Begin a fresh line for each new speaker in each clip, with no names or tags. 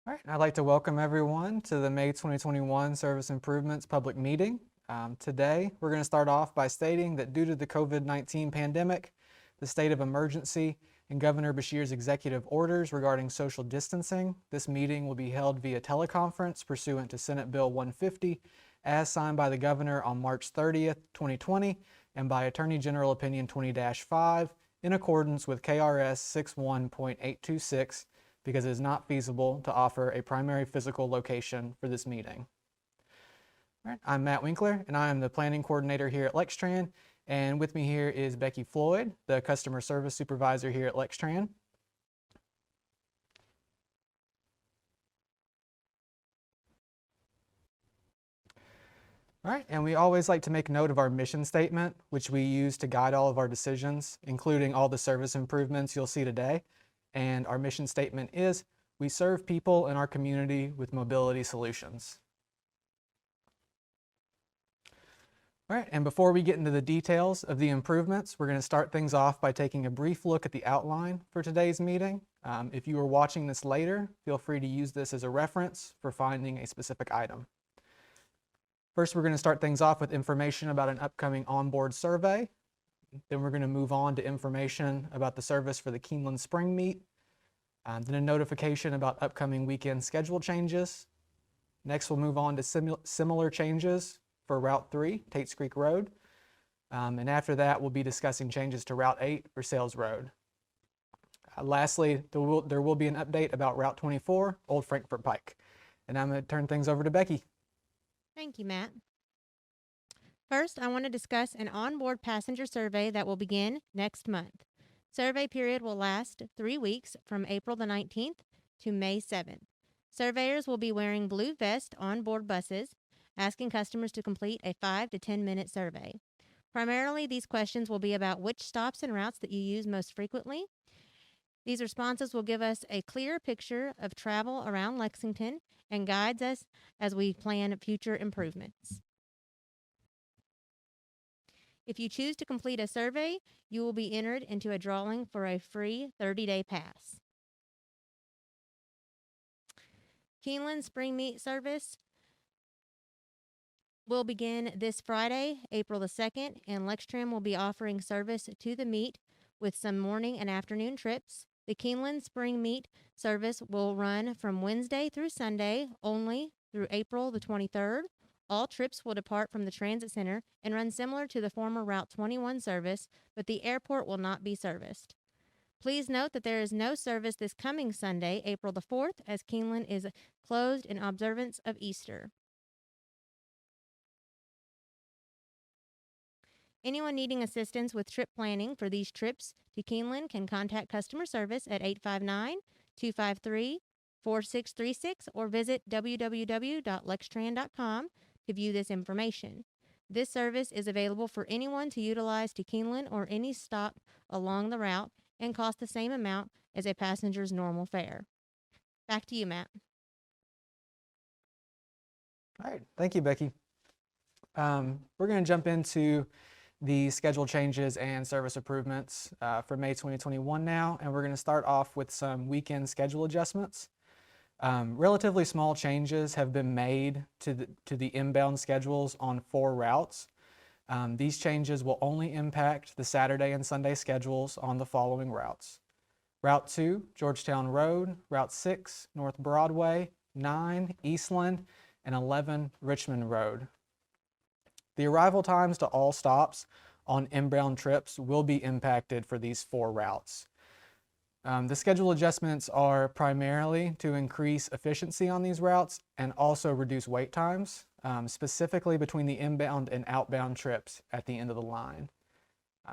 All right, I'd like to welcome everyone to the May 2021 Service Improvements Public Meeting. Today, we're going to start off by stating that due to the COVID-19 pandemic, the state of emergency, and Governor Beshear's executive orders regarding social distancing, this meeting will be held via teleconference pursuant to Senate Bill 150, as signed by the Governor on March 30th, 2020, and by Attorney General Opinion 20-5, in accordance with KRS 61.826, because it is not feasible to offer a primary physical location for this meeting. All right, I'm Matt Winkler, and I am the planning coordinator here at Lextran, and with me here is Becky Floyd, the customer service supervisor here at Lextran. All right, and we always like to make note of our mission statement, which we use to guide all of our decisions, including all the service improvements you'll see today. And our mission statement is, we serve people in our community with mobility solutions. All right, and before we get into the details of the improvements, we're going to start things off by taking a brief look at the outline for today's meeting. If you are watching this later, feel free to use this as a reference for finding a specific item. First, we're going to start things off with information about an upcoming onboard survey. Then we're going to move on to information about the service for the Keeneland Spring Meet. Then a notification about upcoming weekend schedule changes. Next, we'll move on to similar changes for Route 3, Tates Creek Road. And after that, we'll be discussing changes to Route 8 for Sales Road. Lastly, there will be an update about Route 24, Old Frankfort Pike. And I'm going to turn things over to Becky.
Thank you, Matt. First, I want to discuss an onboard passenger survey that will begin next month. Survey period will last 3 weeks from April the 19th to May 7th. Surveyors will be wearing blue vests on board buses, asking customers to complete a 5 to 10 minute survey. Primarily, these questions will be about which stops and routes that you use most frequently. These responses will give us a clear picture of travel around Lexington and guides us as we plan future improvements. If you choose to complete a survey, you will be entered into a drawing for a free 30-day pass. Keeneland Spring Meet service will begin this Friday, April the 2nd, and Lextran will be offering service to the meet with some morning and afternoon trips. The Keeneland Spring Meet service will run from Wednesday through Sunday only through April the 23rd. All trips will depart from the Transit Center and run similar to the former Route 21 service, but the airport will not be serviced. Please note that there is no service this coming Sunday, April the 4th, as Keeneland is closed in observance of Easter. Anyone needing assistance with trip planning for these trips to Keeneland can contact customer service at 859-253-4636 or visit www.lextran.com to view this information. This service is available for anyone to utilize to Keeneland or any stop along the route and costs the same amount as a passenger's normal fare. Back to you, Matt.
All right, thank you, Becky. We're going to jump into the schedule changes and service improvements for May 2021 now, and we're going to start off with some weekend schedule adjustments. Relatively small changes have been made to the inbound schedules on 4 routes. These changes will only impact the Saturday and Sunday schedules on the following routes: Route 2, Georgetown Road; Route 6, North Broadway; 9, Eastland; and 11, Richmond Road. The arrival times to all stops on inbound trips will be impacted for these 4 routes. The schedule adjustments are primarily to increase efficiency on these routes and also reduce wait times, specifically between the inbound and outbound trips at the end of the line.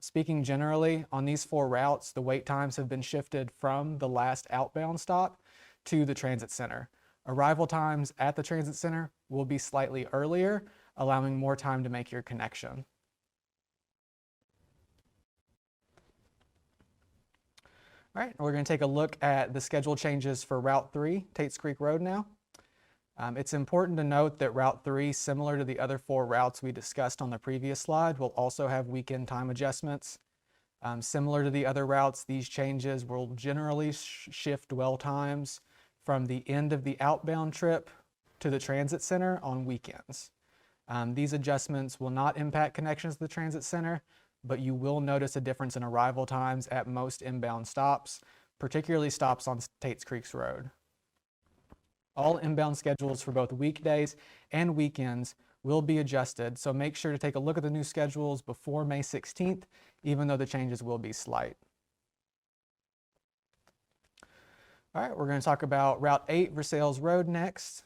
Speaking generally, on these 4 routes, the wait times have been shifted from the last outbound stop to the transit center. Arrival times at the transit center will be slightly earlier, allowing more time to make your connection. All right, we're going to take a look at the schedule changes for Route 3, Tates Creek Road now. It's important to note that Route 3, similar to the other 4 routes we discussed on the previous slide, will also have weekend time adjustments. Similar to the other routes, these changes will generally shift dwell times from the end of the outbound trip to the transit center on weekends. These adjustments will not impact connections to the transit center, but you will notice a difference in arrival times at most inbound stops, particularly stops on Tates Creeks Road. All inbound schedules for both weekdays and weekends will be adjusted, so make sure to take a look at the new schedules before May 16th, even though the changes will be slight. All right, we're going to talk about Route 8 Versailles Road next.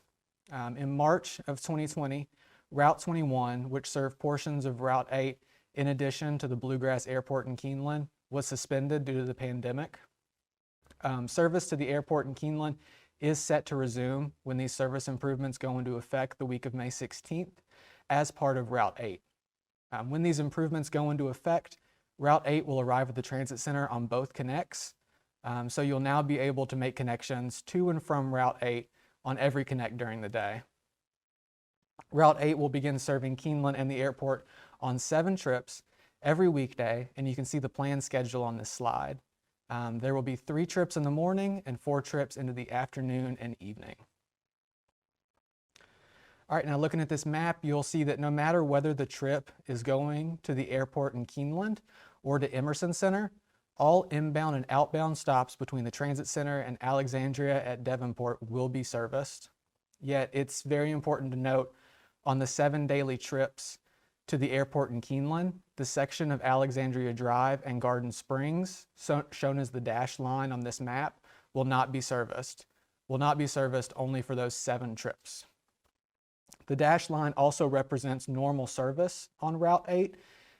In March of 2020, Route 21, which served portions of Route 8 in addition to the Bluegrass Airport in Keeneland, was suspended due to the pandemic. Service to the airport in Keeneland is set to resume when these service improvements go into effect the week of May 16th as part of Route 8. When these improvements go into effect, Route 8 will arrive at the transit center on both connects. So you'll now be able to make connections to and from Route 8 on every connect during the day. Route 8 will begin serving Keeneland and the airport on 7 trips every weekday, and you can see the planned schedule on this slide. There will be 3 trips in the morning and 4 trips into the afternoon and evening. All right, now looking at this map, you'll see that no matter whether the trip is going to the airport in Keeneland or to Emerson Center, all inbound and outbound stops between the transit center and Alexandria at Devonport will be serviced. Yet it's very important to note on the 7 daily trips to the airport in Keeneland, the section of Alexandria Drive and Garden Springs, shown as the dashed line on this map, will not be serviced. Will not be serviced only for those 7 trips. The dashed line also represents normal service on Route 8,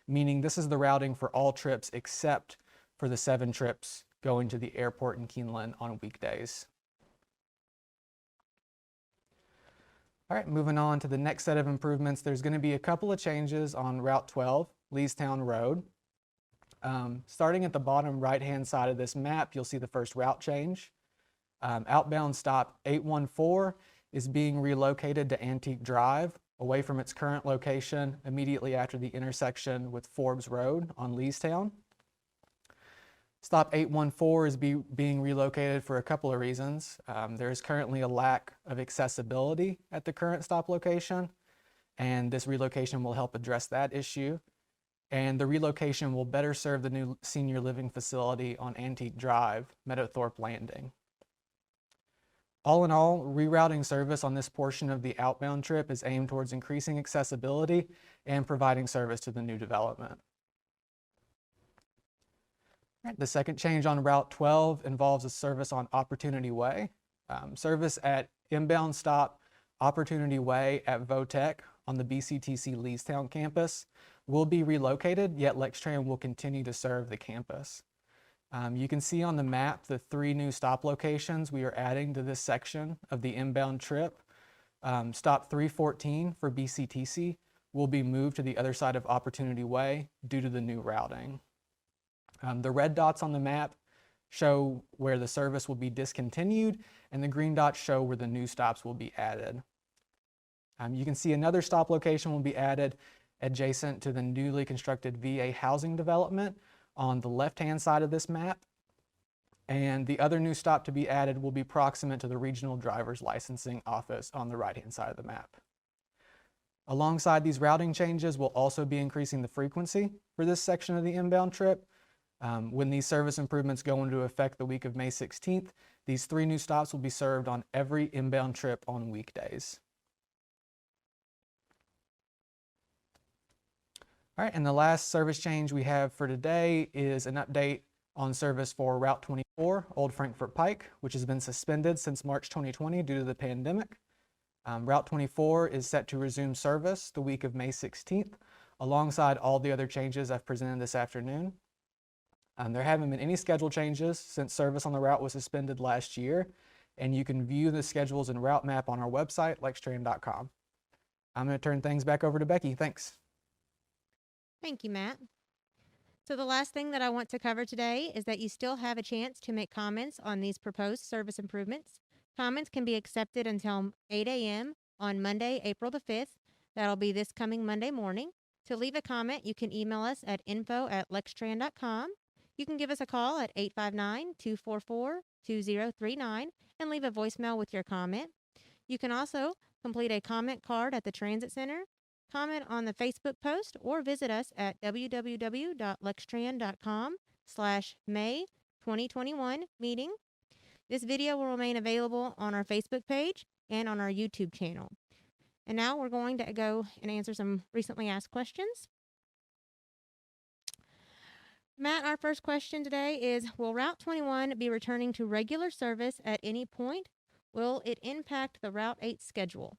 meaning this is the routing for all trips except for the 7 trips going to the airport in Keeneland on weekdays. All right, moving on to the next set of improvements, there's going to be a couple of changes on Route 12, Leestown Road. Starting at the bottom right-hand side of this map, you'll see the first route change. Outbound stop 814 is being relocated to Antique Drive, away from its current location immediately after the intersection with Forbes Road on Leestown. Stop 814 is being relocated for a couple of reasons. There is currently a lack of accessibility at the current stop location, and this relocation will help address that issue. And the relocation will better serve the new senior living facility on Antique Drive, Meadowthorpe Landing. All in all, rerouting service on this portion of the outbound trip is aimed towards increasing accessibility and providing service to the new development. The second change on Route 12 involves a service on Opportunity Way. Service at inbound stop Opportunity Way at Votech on the BCTC Leestown campus will be relocated, yet LexTran will continue to serve the campus. You can see on the map the 3 new stop locations we are adding to this section of the inbound trip. Stop 314 for BCTC will be moved to the other side of Opportunity Way due to the new routing. The red dots on the map show where the service will be discontinued, and the green dots show where the new stops will be added. You can see another stop location will be added adjacent to the newly constructed VA housing development on the left-hand side of this map, and the other new stop to be added will be proximate to the Regional Driver's Licensing Office on the right-hand side of the map. Alongside these routing changes, we'll also be increasing the frequency for this section of the inbound trip. When these service improvements go into effect the week of May 16th, these 3 new stops will be served on every inbound trip on weekdays. All right, and the last service change we have for today is an update on service for Route 24, Old Frankfort Pike, which has been suspended since March 2020 due to the pandemic. Route 24 is set to resume service the week of May 16th, alongside all the other changes I've presented this afternoon. There haven't been any schedule changes since service on the route was suspended last year, and you can view the schedules and route map on our website, lextran.com. I'm going to turn things back over to Becky. Thanks.
Thank you, Matt. So the last thing that I want to cover today is that you still have a chance to make comments on these proposed service improvements. Comments can be accepted until 8 a.m. on Monday, April the 5th. That'll be this coming Monday morning. To leave a comment, you can email us at info@lextran.com. You can give us a call at 859-244-2039 and leave a voicemail with your comment. You can also complete a comment card at the Transit Center, comment on the Facebook post, or visit us at www.lextran.com/May 2021 meeting. This video will remain available on our Facebook page and on our YouTube channel. And now we're going to go and answer some recently asked questions. Matt, our first question today is, will Route 21 be returning to regular service at any point? Will it impact the Route 8 schedule?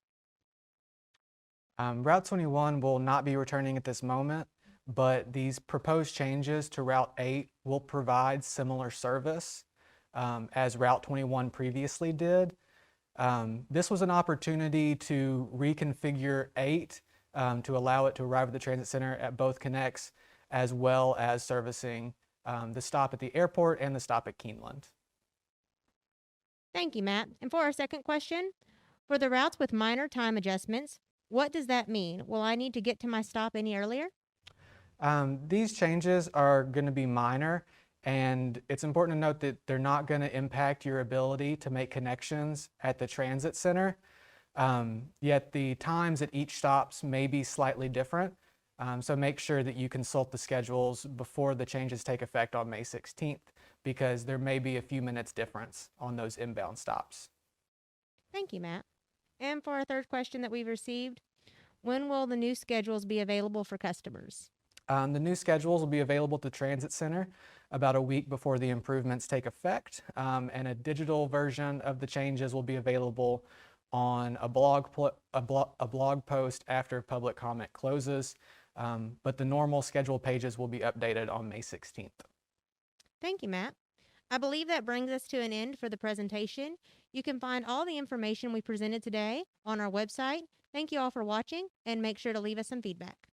Route 21 will not be returning at this moment, but these proposed changes to Route 8 will provide similar service as Route 21 previously did. This was an opportunity to reconfigure 8 to allow it to arrive at the transit center at both connects, as well as servicing the stop at the airport and the stop at Keeneland.
Thank you, Matt. And for our second question, for the routes with minor time adjustments, what does that mean? Will I need to get to my stop any earlier?
These changes are going to be minor, and it's important to note that they're not going to impact your ability to make connections at the transit center. Yet the times at each stops may be slightly different. So make sure that you consult the schedules before the changes take effect on May 16th, because there may be a few minutes difference on those inbound stops.
Thank you, Matt. And for our third question that we've received, when will the new schedules be available for customers?
The new schedules will be available at the Transit Center about a week before the improvements take effect, and a digital version of the changes will be available on a blog post after public comment closes, but the normal schedule pages will be updated on May 16th.
Thank you, Matt. I believe that brings us to an end for the presentation. You can find all the information we presented today on our website. Thank you all for watching, and make sure to leave us some feedback.